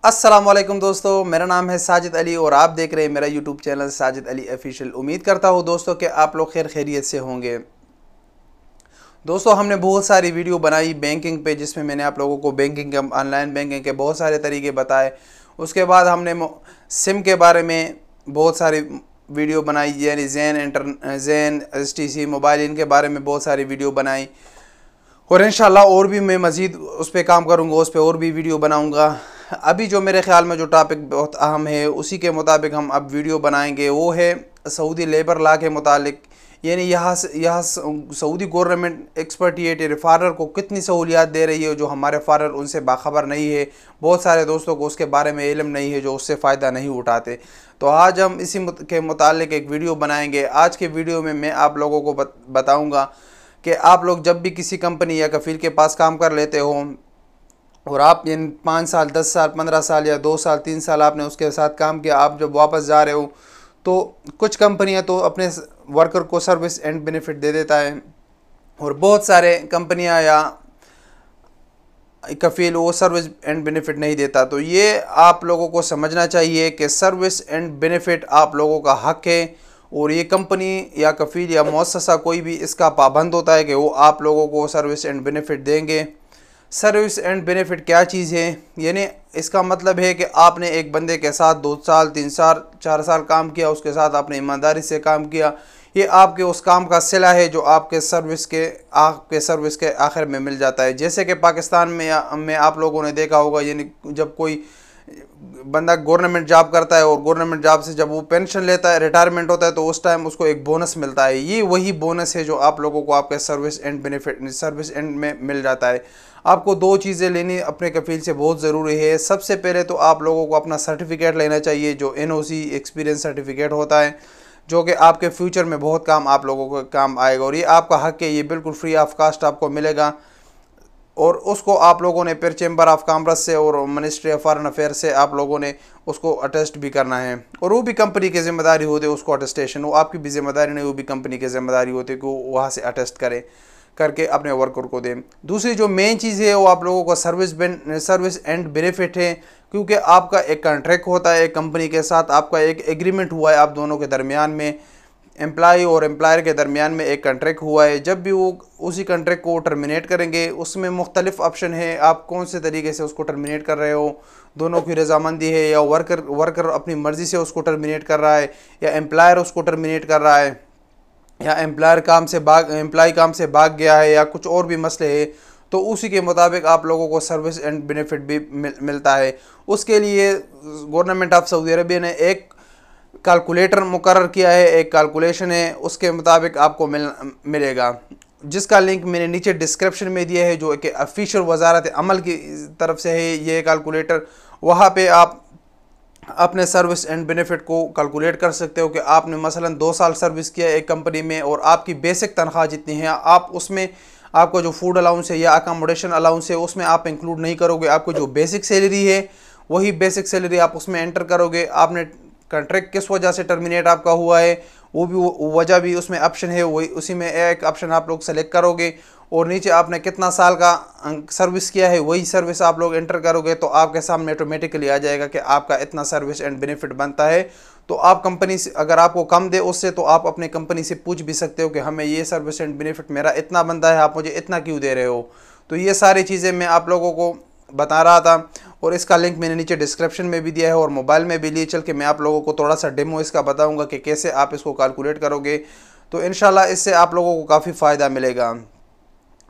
अस्सलामुअलैकुम दोस्तों, मेरा नाम है साजिद अली और आप देख रहे हैं मेरा YouTube channel Sajid Ali official. उम्मीद करता हूँ दोस्तों कि आप लोग खैर खैरियत से होंगे। दोस्तों, हमने बहुत सारी वीडियो बनाई बैंकिंग पे, जिसमें मैंने आप लोगों को बैंकिंग के, ऑनलाइन बैंकिंग के बहुत सारे तरीके बताए। उसके बाद हमने सिम के बारे में बहुत सारी वीडियो बनाई, यानी जैन STC मोबाइल, इनके बारे में बहुत सारी वीडियो बनाई। और इंशाल्लाह और भी मैं मज़ीद उस पर काम करूँगा, उस पर और भी वीडियो बनाऊँगा। अभी जो मेरे ख्याल में जो टॉपिक बहुत अहम है, उसी के मुताबिक हम अब वीडियो बनाएंगे, वो है सऊदी लेबर लॉ के मुतालिक। यानी यहाँ सऊदी गवर्नमेंट एक्सपर्टिएट फॉरनर को कितनी सहूलियात दे रही है, जो हमारे फॉरनर उनसे बाखबर नहीं है। बहुत सारे दोस्तों को उसके बारे में इल्म नहीं है, जो उससे फ़ायदा नहीं उठाते। तो आज हम इसी के मुतालिक एक वीडियो बनाएंगे। आज के वीडियो में मैं आप लोगों को बताऊँगा कि आप लोग जब भी किसी कंपनी या कफ़ील के पास काम कर लेते हो और आप इन 5 साल 10 साल 15 साल या 2 साल 3 साल आपने उसके साथ काम किया, आप जब वापस जा रहे हो तो कुछ कंपनियां तो अपने वर्कर को सर्विस एंड बेनिफिट दे देता है, और बहुत सारे कंपनियां या कफ़ील वो सर्विस एंड बेनिफिट नहीं देता। तो ये आप लोगों को समझना चाहिए कि सर्विस एंड बेनिफिट आप लोगों का हक़ है, और ये कंपनी या कफ़ील या मुअस्ससा कोई भी इसका पाबंद होता है कि वो आप लोगों को सर्विस एंड बेनिफिट देंगे। सर्विस एंड बेनिफिट क्या चीज़ है? यानी इसका मतलब है कि आपने एक बंदे के साथ 2 साल 3 साल 4 साल काम किया, उसके साथ आपने ईमानदारी से काम किया, ये आपके उस काम का सिला है जो आपके सर्विस के आखिर में मिल जाता है। जैसे कि पाकिस्तान में आप लोगों ने देखा होगा, यानी जब कोई बंदा गवर्नमेंट जॉब करता है और गवर्नमेंट जॉब से जब वो पेंशन लेता है, रिटायरमेंट होता है, तो उस टाइम उसको एक बोनस मिलता है। ये वही बोनस है जो आप लोगों को आपके सर्विस एंड में मिल जाता है। आपको 2 चीज़ें लेनी अपने कफ़ील से बहुत ज़रूरी है। सबसे पहले तो आप लोगों को अपना सर्टिफिकेट लेना चाहिए, जो NOC एक्सपीरियंस सर्टिफिकेट होता है, जो कि आपके फ्यूचर में बहुत काम आप लोगों को काम आएगा, और ये आपका हक़ है। ये बिल्कुल फ्री ऑफ कास्ट आपको मिलेगा, और उसको आप लोगों ने फिर चैम्बर ऑफ कॉमर्स से और मिनिस्ट्री ऑफ फॉरेन अफेयर से आप लोगों ने उसको अटेस्ट भी करना है, और वो भी कंपनी की ज़िम्मेदारी होती है उसको अटेस्टेशन। वो आपकी भी ज़िम्मेदारी नहीं, वो भी कंपनी की ज़िम्मेदारी होती है कि वो वहाँ से अटेस्ट करें करके अपने वर्कर को दें। दूसरी जो मेन चीज़ है वो आप लोगों का सर्विस एंड बेनिफिट है, क्योंकि आपका एक कॉन्ट्रैक्ट होता है एक कंपनी के साथ, आपका एक एग्रीमेंट हुआ है आप दोनों के दरमियान में, एम्प्लॉय और एम्प्लॉयर के दरमियान में एक कॉन्ट्रैक्ट हुआ है। जब भी वो उसी कॉन्ट्रैक्ट को टर्मिनेट करेंगे, उसमें मुख्तलिफ ऑप्शन है, आप कौन से तरीके से उसको टर्मिनेट कर रहे हो, दोनों की रजामंदी है, या वर्कर अपनी मर्ज़ी से उसको टर्मिनेट कर रहा है, या एम्प्लॉयर उसको टर्मिनेट कर रहा है, या एम्प्लॉय काम से भाग गया है, या कुछ और भी मसले है, तो उसी के मुताबिक आप लोगों को सर्विस एंड बेनिफिट भी मिलता है। उसके लिए गवर्नमेंट ऑफ सऊदी अरबिया ने एक कैलकुलेटर मुकर्रर किया है, एक कैलकुलेशन है, उसके मुताबिक आपको मिलेगा, जिसका लिंक मैंने नीचे डिस्क्रिप्शन में दिया है, जो कि ऑफिशियल वजारत अमल की तरफ से है ये कैलकुलेटर। वहाँ पे आप अपने सर्विस एंड बेनिफिट को कैलकुलेट कर सकते हो कि आपने मसलन 2 साल सर्विस किया एक कंपनी में, और आपकी बेसिक तनख्वाह जितनी है, आप उसमें आपको जो फूड अलाउंस है या अकोमोडेशन अलाउंस है उसमें आप इंक्लूड नहीं करोगे। आपको जो बेसिक सैलरी है वही बेसिक सैलरी आप उसमें एंटर करोगे। आपने कॉन्ट्रैक्ट किस वजह से टर्मिनेट आपका हुआ है, वो भी वजह भी उसमें ऑप्शन है, वही उसी में एक ऑप्शन आप लोग सेलेक्ट करोगे, और नीचे आपने कितना साल का सर्विस किया है वही सर्विस आप लोग एंटर करोगे, तो आपके सामने ऑटोमेटिकली आ जाएगा कि आपका इतना सर्विस एंड बेनिफिट बनता है। तो आप कंपनी से अगर आपको कम दे उससे, तो आप अपने कंपनी से पूछ भी सकते हो कि हमें ये सर्विस एंड बेनिफिट मेरा इतना बनता है, आप मुझे इतना क्यों दे रहे हो। तो ये सारी चीज़ें मैं आप लोगों को बता रहा था, और इसका लिंक मैंने नीचे डिस्क्रिप्शन में भी दिया है, और मोबाइल में भी लिए चल के मैं आप लोगों को थोड़ा सा डेमो इसका बताऊंगा कि कैसे आप इसको कैलकुलेट करोगे। तो इंशाल्लाह इससे आप लोगों को काफ़ी फ़ायदा मिलेगा।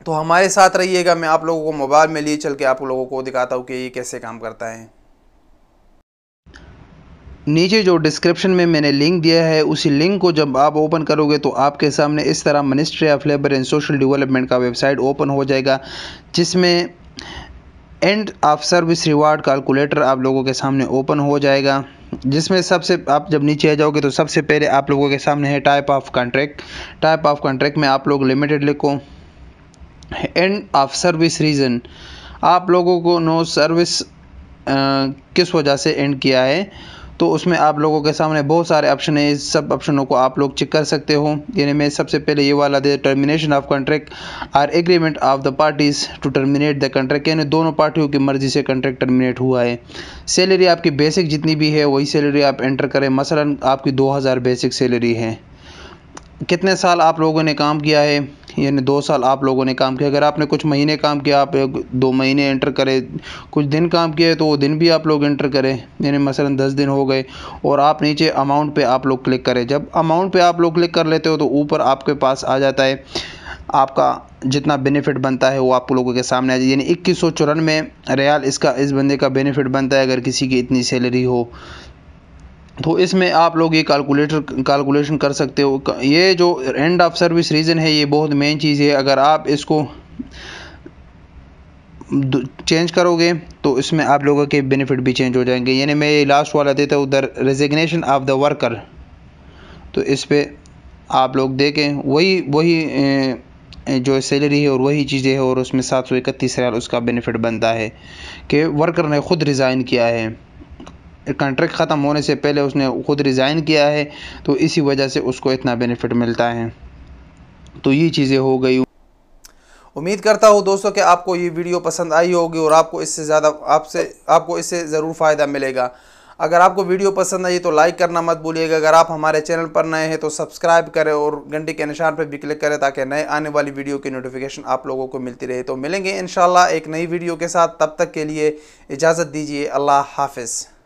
तो हमारे साथ रहिएगा, मैं आप लोगों को मोबाइल में लिए चल के आप लोगों को दिखाता हूँ कि ये कैसे काम करता है। नीचे जो डिस्क्रिप्शन में मैंने लिंक दिया है, उसी लिंक को जब आप ओपन करोगे तो आपके सामने इस तरह ministry of labour and social development का वेबसाइट ओपन हो जाएगा, जिसमें end of service reward calculator आप लोगों के सामने ओपन हो जाएगा। जिसमें सबसे आप जब नीचे आ जाओगे तो सबसे पहले आप लोगों के सामने है टाइप ऑफ कॉन्ट्रैक्ट में आप लोग लिमिटेड लिखो। एंड ऑफ सर्विस रीज़न, आप लोगों को नो सर्विस किस वजह से एंड किया है, तो उसमें आप लोगों के सामने बहुत सारे ऑप्शन है, इस सब ऑप्शनों को आप लोग चेक कर सकते हो। यानी मैं सबसे पहले ये वाला दे, termination of contract or agreement of the parties to terminate the contract, यानी दोनों पार्टियों की मर्जी से कॉन्ट्रैक्ट टर्मिनेट हुआ है। सैलरी आपकी बेसिक जितनी भी है वही सैलरी आप एंटर करें। मसलन आपकी 2000 बेसिक सैलरी है। कितने साल आप लोगों ने काम किया है, यानी 2 साल आप लोगों ने काम किया। अगर आपने कुछ महीने काम किया आप 2 महीने एंटर करें। कुछ दिन काम किए तो वो दिन भी आप लोग एंटर करें, यानी मसलन 10 दिन हो गए। और आप नीचे अमाउंट पे आप लोग क्लिक करें। जब अमाउंट पे आप लोग क्लिक कर लेते हो तो ऊपर आपके पास आ जाता है आपका जितना बेनिफिट बनता है वो आप लोगों के सामने आ जाए। यानी 2194 रियाल इसका इस बंदे का बेनिफिट बनता है अगर किसी की इतनी सैलरी हो। तो इसमें आप लोग ये कैलकुलेशन कर सकते हो। ये जो एंड ऑफ सर्विस रीज़न है ये बहुत मेन चीज़ है। अगर आप इसको चेंज करोगे तो इसमें आप लोगों के बेनिफिट भी चेंज हो जाएंगे। यानी मैं ये लास्ट वाला देता हूँ उधर, रेजिग्नेशन ऑफ द वर्कर। तो इस पर आप लोग देखें वही जो सैलरी है और वही चीज़ें हैं, और उसमें 731 रियाल उसका बेनिफिट बनता है कि वर्कर ने ख़ुद रिज़ाइन किया है। कॉन्ट्रैक्ट ख़त्म होने से पहले उसने ख़ुद रिज़ाइन किया है, तो इसी वजह से उसको इतना बेनिफिट मिलता है। तो ये चीज़ें हो गई। उम्मीद करता हूँ दोस्तों कि आपको ये वीडियो पसंद आई होगी और आपको इससे ज़रूर फ़ायदा मिलेगा। अगर आपको वीडियो पसंद आई तो लाइक करना मत भूलिएगा। अगर आप हमारे चैनल पर नए हैं तो सब्सक्राइब करें और घंटी के निशान पर भी क्लिक करें ताकि नए आने वाली वीडियो की नोटिफिकेशन आप लोगों को मिलती रहे। तो मिलेंगे इंशाल्लाह एक नई वीडियो के साथ, तब तक के लिए इजाज़त दीजिए। अल्लाह हाफ़िज़।